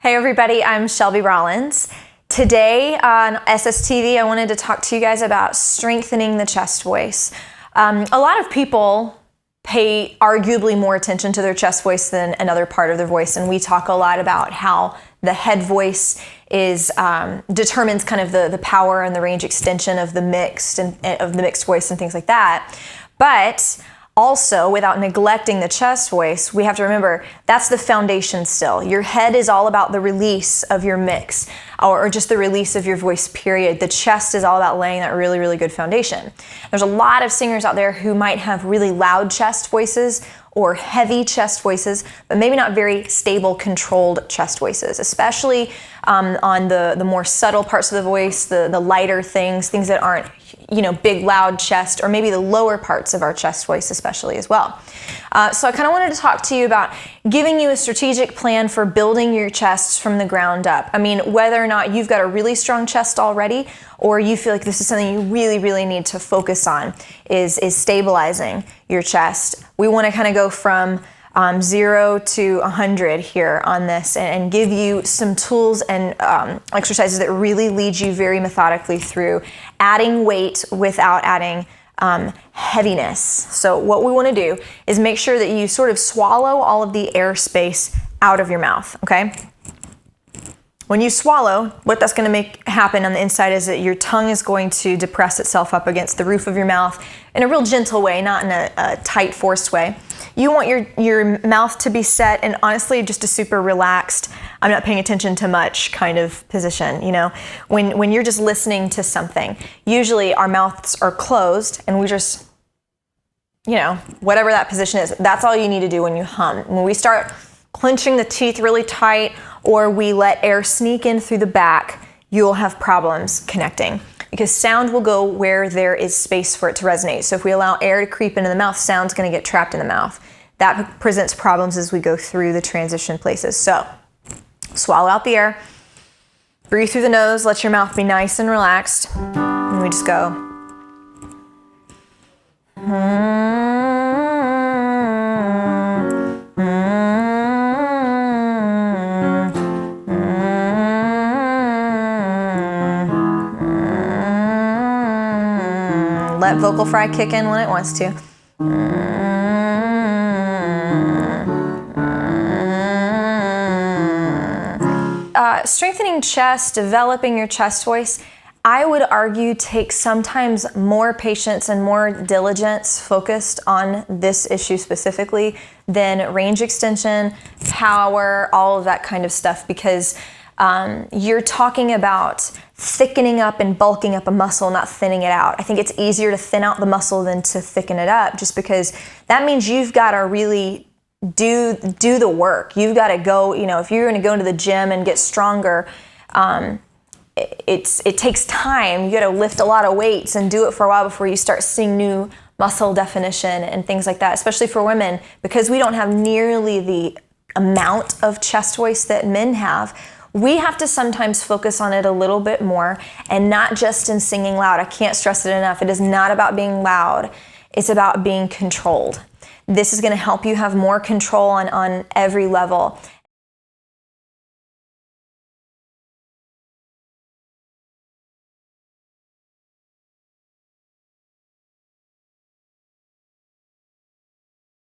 Hey everybody, I'm Shelby Rollins. Today on SSTV, I wanted to talk to you guys about strengthening the chest voice. A lot of people pay arguably more attention to their chest voice than another part of their voice, and we talk a lot about how the head voice is determines kind of the power and the range extension of the mixed voice and things like that. But also, without neglecting the chest voice, we have to remember that's the foundation still. Your head is all about the release of your mix or just the release of your voice, period. The chest is all about laying that really, really good foundation. There's a lot of singers out there who might have really loud chest voices or heavy chest voices, but maybe not very stable, controlled chest voices, especially on the more subtle parts of the voice, the lighter things that aren't, big, loud chest, or maybe the lower parts of our chest voice especially as well. So I kind of wanted to talk to you about giving you a strategic plan for building your chest from the ground up. I mean, whether or not you've got a really strong chest already, or you feel like this is something you really, really need to focus on, is stabilizing your chest. We want to kind of go from 0 to 100 here on this and give you some tools and exercises that really lead you very methodically through adding weight without adding heaviness. So what we want to do is make sure that you sort of swallow all of the air space out of your mouth, okay? When you swallow, what that's going to make happen on the inside is that your tongue is going to depress itself up against the roof of your mouth in a real gentle way, not in a tight, forced way. You want your mouth to be set and honestly just a super relaxed, I'm not paying attention to much kind of position. When you're just listening to something, usually our mouths are closed and we just, whatever that position is, that's all you need to do when you hum. When we start clenching the teeth really tight or we let air sneak in through the back, you'll have problems connecting because sound will go where there is space for it to resonate. So if we allow air to creep into the mouth, sound's going to get trapped in the mouth. That presents problems as we go through the transition places. So swallow out the air, breathe through the nose, let your mouth be nice and relaxed, and we just go. Let vocal fry kick in when it wants to. Strengthening chest, developing your chest voice, I would argue takes sometimes more patience and more diligence focused on this issue specifically than range extension, power, all of that kind of stuff, because you're talking about thickening up and bulking up a muscle, not thinning it out. I think it's easier to thin out the muscle than to thicken it up, just because that means you've got to really do the work. You've got to go, if you're going to go into the gym and get stronger, it takes time. You got to lift a lot of weights and do it for a while before you start seeing new muscle definition and things like that, especially for women, because we don't have nearly the amount of chest voice that men have. We have to sometimes focus on it a little bit more, and not just in singing loud. I can't stress it enough. It is not about being loud. It's about being controlled. This is going to help you have more control on every level.